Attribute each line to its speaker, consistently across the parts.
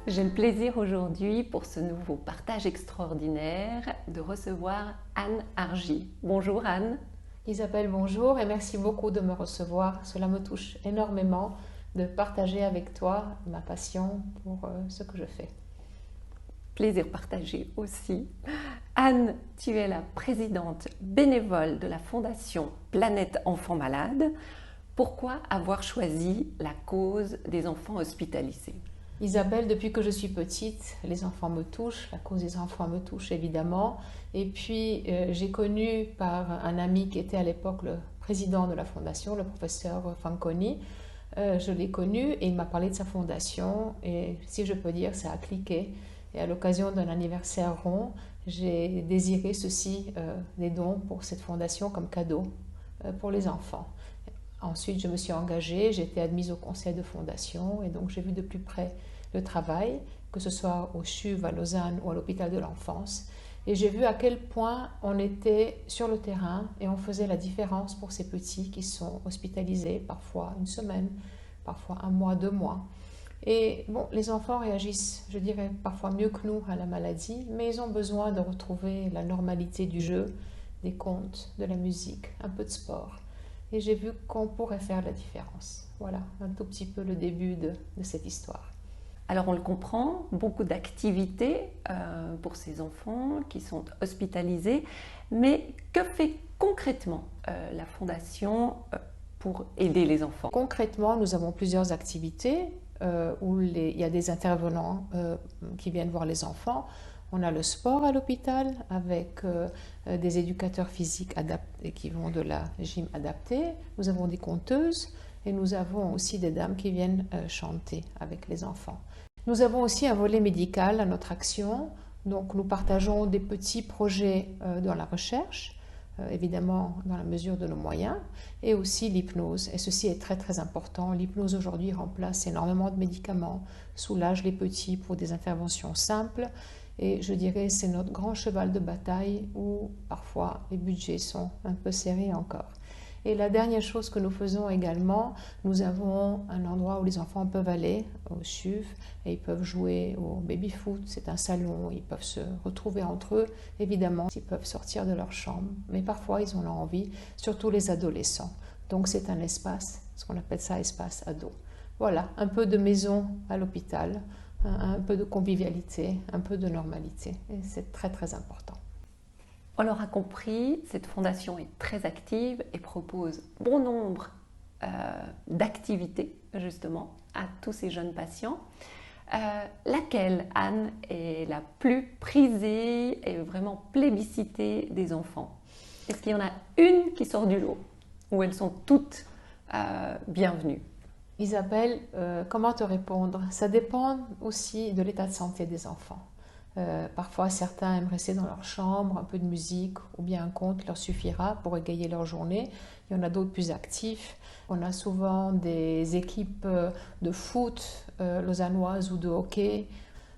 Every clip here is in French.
Speaker 1: J'ai le plaisir aujourd'hui, pour ce nouveau partage extraordinaire, de recevoir Anne Argy. Bonjour Anne.
Speaker 2: Isabelle, bonjour et merci beaucoup de me recevoir. Cela me touche énormément de partager avec toi ma passion pour ce que je fais.
Speaker 1: Plaisir partagé aussi. Anne, tu es la présidente bénévole de la Fondation Planète Enfants Malades. Pourquoi avoir choisi la cause des enfants hospitalisés ?
Speaker 2: Isabelle, depuis que je suis petite, les enfants me touchent, la cause des enfants me touche évidemment. Et puis j'ai connu par un ami qui était à l'époque le président de la fondation, le professeur Fanconi. Je l'ai connu et il m'a parlé de sa fondation et si je peux dire, ça a cliqué. Et à l'occasion d'un anniversaire rond, j'ai désiré ceci, des dons pour cette fondation comme cadeau pour les enfants. Ensuite, je me suis engagée, j'ai été admise au conseil de fondation et donc j'ai vu de plus près le travail, que ce soit au CHUV à Lausanne ou à l'hôpital de l'enfance. Et j'ai vu à quel point on était sur le terrain et on faisait la différence pour ces petits qui sont hospitalisés, parfois une semaine, parfois un mois, 2 mois. Et bon, les enfants réagissent, je dirais, parfois mieux que nous à la maladie, mais ils ont besoin de retrouver la normalité du jeu, des contes, de la musique, un peu de sport. Et j'ai vu qu'on pourrait faire la différence. Voilà, un tout petit peu le début de cette histoire.
Speaker 1: Alors on le comprend, beaucoup d'activités pour ces enfants qui sont hospitalisés, mais que fait concrètement la Fondation pour aider les enfants ?
Speaker 2: Concrètement, nous avons plusieurs activités où il y a des intervenants qui viennent voir les enfants. On a le sport à l'hôpital avec des éducateurs physiques adaptés qui vont de la gym adaptée. Nous avons des conteuses et nous avons aussi des dames qui viennent chanter avec les enfants. Nous avons aussi un volet médical à notre action. Donc nous partageons des petits projets dans la recherche, évidemment dans la mesure de nos moyens, et aussi l'hypnose. Et ceci est très très important. L'hypnose aujourd'hui remplace énormément de médicaments, soulage les petits pour des interventions simples. Et je dirais c'est notre grand cheval de bataille où parfois les budgets sont un peu serrés encore. Et la dernière chose que nous faisons également, nous avons un endroit où les enfants peuvent aller au CHUV et ils peuvent jouer au baby-foot. C'est un salon, ils peuvent se retrouver entre eux. Évidemment, ils peuvent sortir de leur chambre, mais parfois ils ont envie, surtout les adolescents. Donc c'est un espace, ce qu'on appelle ça espace ado. Voilà, un peu de maison à l'hôpital, un peu de convivialité, un peu de normalité. Et c'est très très important.
Speaker 1: On l'aura compris, cette fondation est très active et propose bon nombre d'activités justement à tous ces jeunes patients. Laquelle, Anne, est la plus prisée et vraiment plébiscitée des enfants? Est-ce qu'il y en a une qui sort du lot ou elles sont toutes bienvenues?
Speaker 2: Isabelle, comment te répondre? Ça dépend aussi de l'état de santé des enfants. Parfois, certains aiment rester dans leur chambre, un peu de musique ou bien un conte leur suffira pour égayer leur journée. Il y en a d'autres plus actifs. On a souvent des équipes de foot lausannoises ou de hockey.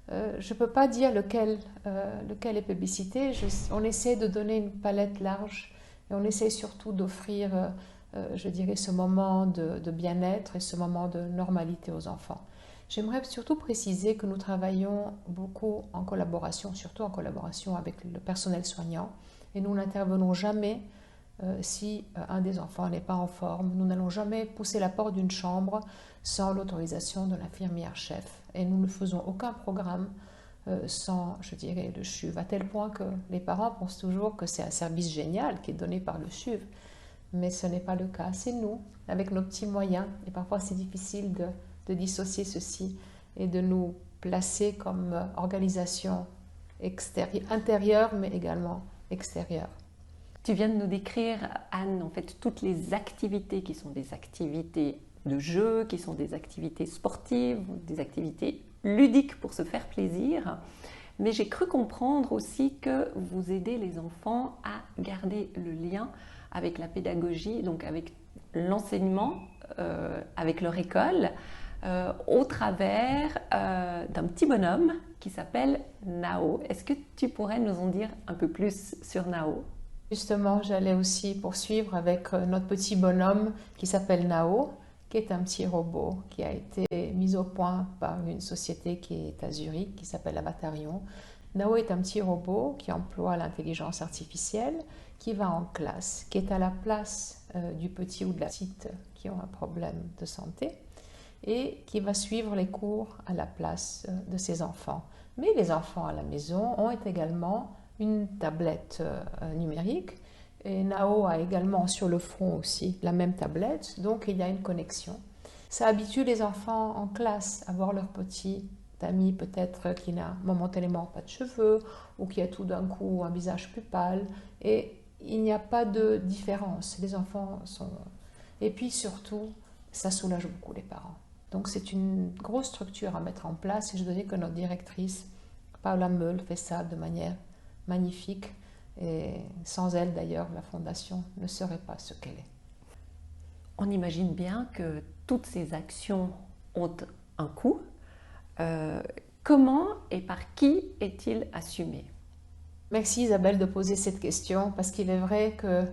Speaker 2: Je ne peux pas dire lequel est plébiscité. On essaie de donner une palette large et on essaie surtout d'offrir, je dirais, ce moment de bien-être et ce moment de normalité aux enfants. J'aimerais surtout préciser que nous travaillons beaucoup en collaboration, surtout en collaboration avec le personnel soignant, et nous n'intervenons jamais si un des enfants n'est pas en forme. Nous n'allons jamais pousser la porte d'une chambre sans l'autorisation de l'infirmière-chef, et nous ne faisons aucun programme sans, je dirais, le CHUV, à tel point que les parents pensent toujours que c'est un service génial qui est donné par le CHUV, mais ce n'est pas le cas. C'est nous, avec nos petits moyens, et parfois c'est difficile de dissocier ceci et de nous placer comme organisation intérieure mais également extérieure.
Speaker 1: Tu viens de nous décrire, Anne, en fait, toutes les activités qui sont des activités de jeu, qui sont des activités sportives, des activités ludiques pour se faire plaisir. Mais j'ai cru comprendre aussi que vous aidez les enfants à garder le lien avec la pédagogie, donc avec l'enseignement, avec leur école, au travers d'un petit bonhomme qui s'appelle Nao. Est-ce que tu pourrais nous en dire un peu plus sur Nao?
Speaker 2: Justement, j'allais aussi poursuivre avec notre petit bonhomme qui s'appelle Nao, qui est un petit robot qui a été mis au point par une société qui est à Zurich, qui s'appelle Avatarion. Nao est un petit robot qui emploie l'intelligence artificielle, qui va en classe, qui est à la place du petit ou de la petite qui ont un problème de santé et qui va suivre les cours à la place de ses enfants. Mais les enfants à la maison ont également une tablette numérique et Nao a également sur le front aussi la même tablette, donc il y a une connexion. Ça habitue les enfants en classe à voir leur petit ami peut-être qui n'a momentanément pas de cheveux ou qui a tout d'un coup un visage plus pâle et il n'y a pas de différence. Les enfants sont... Et puis surtout, ça soulage beaucoup les parents. Donc c'est une grosse structure à mettre en place et je dirais que notre directrice, Paula Meul, fait ça de manière magnifique et sans elle d'ailleurs, la fondation ne serait pas ce qu'elle est.
Speaker 1: On imagine bien que toutes ces actions ont un coût. Comment et par qui est-il assumé?
Speaker 2: Merci Isabelle de poser cette question parce qu'il est vrai que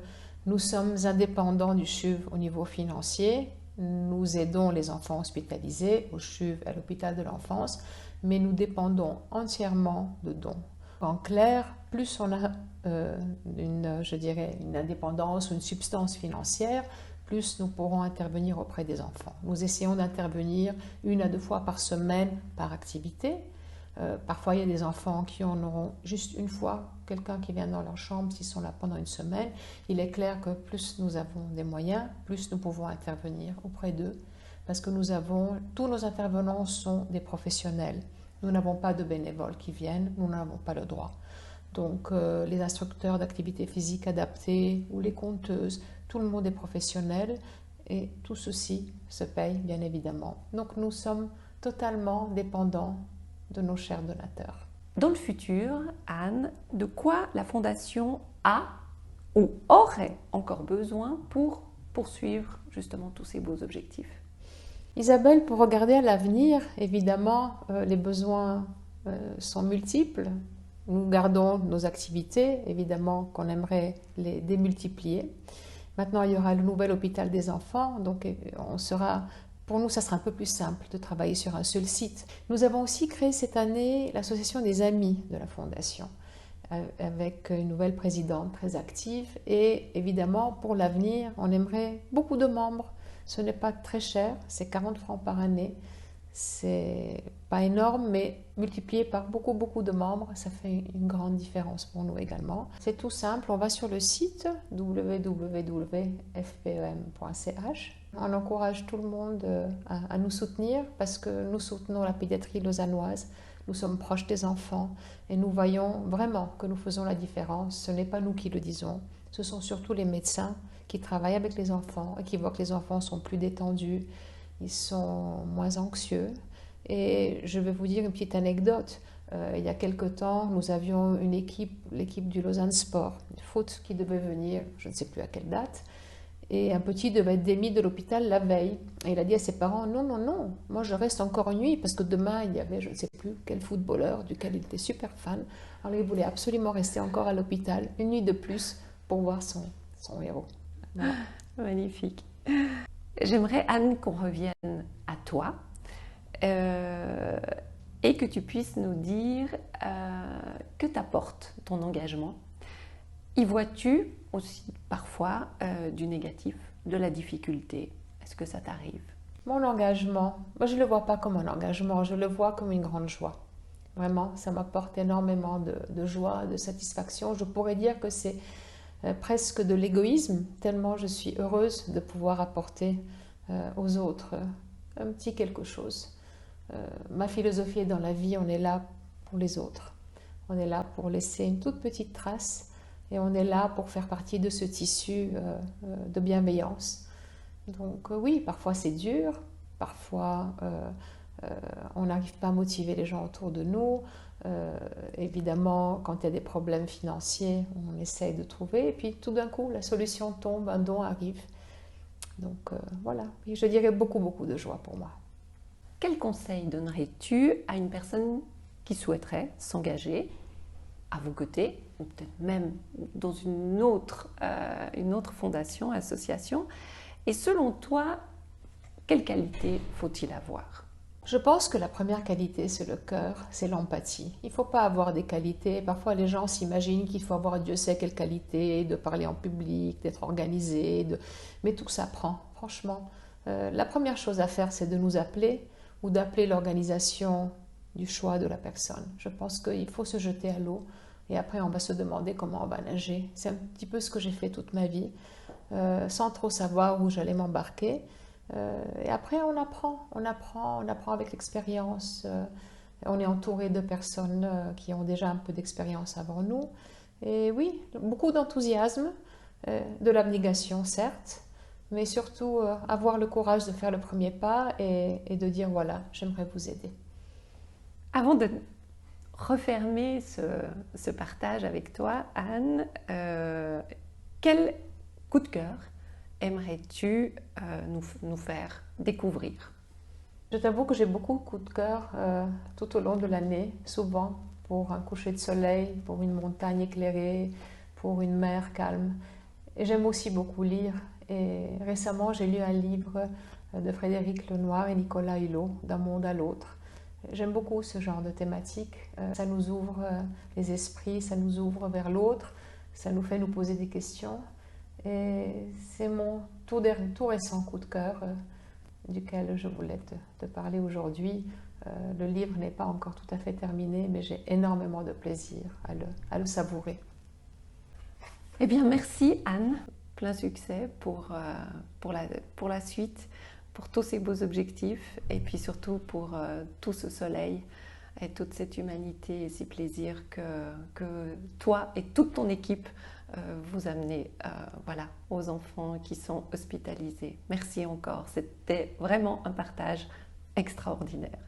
Speaker 2: nous sommes indépendants du CHUV au niveau financier. Nous aidons les enfants hospitalisés au CHUV et à l'hôpital de l'enfance, mais nous dépendons entièrement de dons. En clair, plus on a une indépendance ou une substance financière, plus nous pourrons intervenir auprès des enfants. Nous essayons d'intervenir 1 à 2 fois par semaine par activité. Parfois, il y a des enfants qui en auront juste une fois, quelqu'un qui vient dans leur chambre, s'ils sont là pendant 1 semaine. Il est clair que plus nous avons des moyens, plus nous pouvons intervenir auprès d'eux, parce que tous nos intervenants sont des professionnels. Nous n'avons pas de bénévoles qui viennent, nous n'avons pas le droit. Donc, les instructeurs d'activité physique adaptée ou les conteuses, tout le monde est professionnel et tout ceci se paye bien évidemment. Donc, nous sommes totalement dépendants de nos chers donateurs.
Speaker 1: Dans le futur, Anne, de quoi la Fondation a ou aurait encore besoin pour poursuivre justement tous ces beaux objectifs?
Speaker 2: Isabelle, pour regarder à l'avenir, évidemment, les besoins sont multiples. Nous gardons nos activités, évidemment qu'on aimerait les démultiplier. Maintenant, il y aura le nouvel hôpital des enfants, donc pour nous, ça sera un peu plus simple de travailler sur un seul site. Nous avons aussi créé cette année l'association des amis de la Fondation, avec une nouvelle présidente très active. Et évidemment, pour l'avenir, on aimerait beaucoup de membres. Ce n'est pas très cher, c'est 40 francs par année. C'est pas énorme, mais multiplié par beaucoup de membres, ça fait une grande différence pour nous également. C'est tout simple, on va sur le site www.fpem.ch. On encourage tout le monde à nous soutenir parce que nous soutenons la pédiatrie lausannoise, nous sommes proches des enfants et nous voyons vraiment que nous faisons la différence. Ce n'est pas nous qui le disons, ce sont surtout les médecins qui travaillent avec les enfants et qui voient que les enfants sont plus détendus, ils sont moins anxieux. Et je vais vous dire une petite anecdote. Il y a quelque temps, nous avions l'équipe du Lausanne Sport, une foot qui devait venir, je ne sais plus à quelle date, et un petit devait être démis de l'hôpital la veille. Et il a dit à ses parents, non, moi je reste encore une nuit, parce que demain, il y avait je ne sais plus quel footballeur duquel il était super fan. Alors il voulait absolument rester encore à l'hôpital, une nuit de plus, pour voir son héros. Voilà.
Speaker 1: Magnifique. J'aimerais, Anne, qu'on revienne à toi et que tu puisses nous dire que t'apporte ton engagement. Y vois-tu aussi parfois du négatif, de la difficulté? Est-ce que ça t'arrive?
Speaker 2: Mon engagement, moi je ne le vois pas comme un engagement, je le vois comme une grande joie. Vraiment, ça m'apporte énormément de joie, de satisfaction. Je pourrais dire que c'est presque de l'égoïsme, tellement je suis heureuse de pouvoir apporter aux autres un petit quelque chose. Ma philosophie est dans la vie, on est là pour les autres. On est là pour laisser une toute petite trace et on est là pour faire partie de ce tissu de bienveillance. Donc oui, parfois c'est dur, parfois on n'arrive pas à motiver les gens autour de nous. Évidemment, quand il y a des problèmes financiers, on essaye de trouver et puis tout d'un coup, la solution tombe, un don arrive. Donc voilà, et je dirais beaucoup de joie pour moi.
Speaker 1: Quel conseil donnerais-tu à une personne qui souhaiterait s'engager à vos côtés, ou peut-être même dans une autre fondation, association, et selon toi, quelle qualité faut-il avoir?
Speaker 2: Je pense que la première qualité, c'est le cœur, c'est l'empathie. Il ne faut pas avoir des qualités. Parfois, les gens s'imaginent qu'il faut avoir Dieu sait quelle qualité, de parler en public, d'être organisé, mais tout ça prend, franchement. La première chose à faire, c'est de nous appeler ou d'appeler l'organisation du choix de la personne. Je pense qu'il faut se jeter à l'eau et après, on va se demander comment on va nager. C'est un petit peu ce que j'ai fait toute ma vie, sans trop savoir où j'allais m'embarquer. Et après, on apprend avec l'expérience. On est entouré de personnes qui ont déjà un peu d'expérience avant nous. Et oui, beaucoup d'enthousiasme, de l'abnégation, certes, mais surtout avoir le courage de faire le premier pas et de dire voilà, j'aimerais vous aider.
Speaker 1: Avant de refermer ce partage avec toi, Anne, quel coup de cœur aimerais-tu nous faire découvrir?
Speaker 2: Je t'avoue que j'ai beaucoup de coups de cœur tout au long de l'année, souvent pour un coucher de soleil, pour une montagne éclairée, pour une mer calme. Et j'aime aussi beaucoup lire. Et récemment, j'ai lu un livre de Frédéric Lenoir et Nicolas Hulot, D'un monde à l'autre. J'aime beaucoup ce genre de thématique. Ça nous ouvre les esprits, ça nous ouvre vers l'autre, ça nous fait nous poser des questions. Et c'est mon tout récent coup de cœur duquel je voulais te parler aujourd'hui. Le livre n'est pas encore tout à fait terminé, mais j'ai énormément de plaisir à le savourer.
Speaker 1: Eh bien, merci Anne. Plein succès pour la suite, pour tous ces beaux objectifs et puis surtout pour tout ce soleil et toute cette humanité et ces plaisirs que toi et toute ton équipe vous amenez voilà, aux enfants qui sont hospitalisés. Merci encore, c'était vraiment un partage extraordinaire.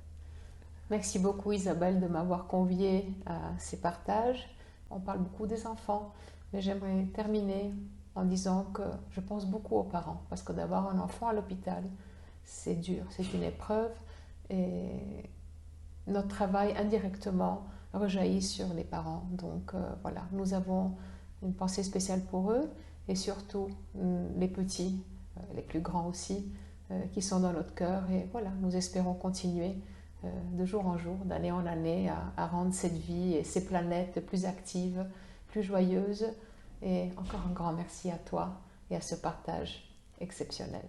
Speaker 2: Merci beaucoup Isabelle de m'avoir conviée à ces partages. On parle beaucoup des enfants, mais j'aimerais terminer en disant que je pense beaucoup aux parents, parce que d'avoir un enfant à l'hôpital, c'est dur, c'est une épreuve, et notre travail indirectement rejaillit sur les parents. Donc voilà, nous avons une pensée spéciale pour eux, et surtout les petits, les plus grands aussi, qui sont dans notre cœur. Et voilà, nous espérons continuer de jour en jour, d'année en année, à rendre cette vie et ces planètes plus actives, plus joyeuses. Et encore un grand merci à toi et à ce partage exceptionnel.